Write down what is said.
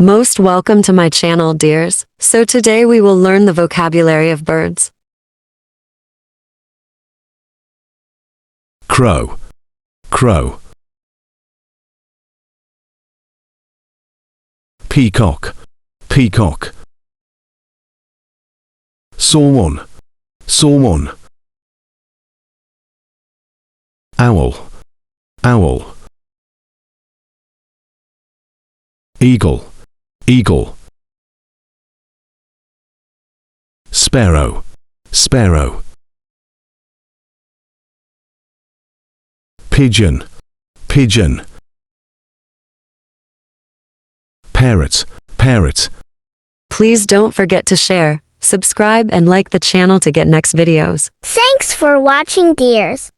Most welcome to my channel, dears. So today we will learn the vocabulary of birds. Crow, crow. Peacock, peacock. Swan, swan. Owl, owl. Eagle, eagle. Sparrow, sparrow. Pigeon, pigeon. Parrot, parrot. Please don't forget to share, subscribe and like the channel to get next videos. Thanks for watching, dears.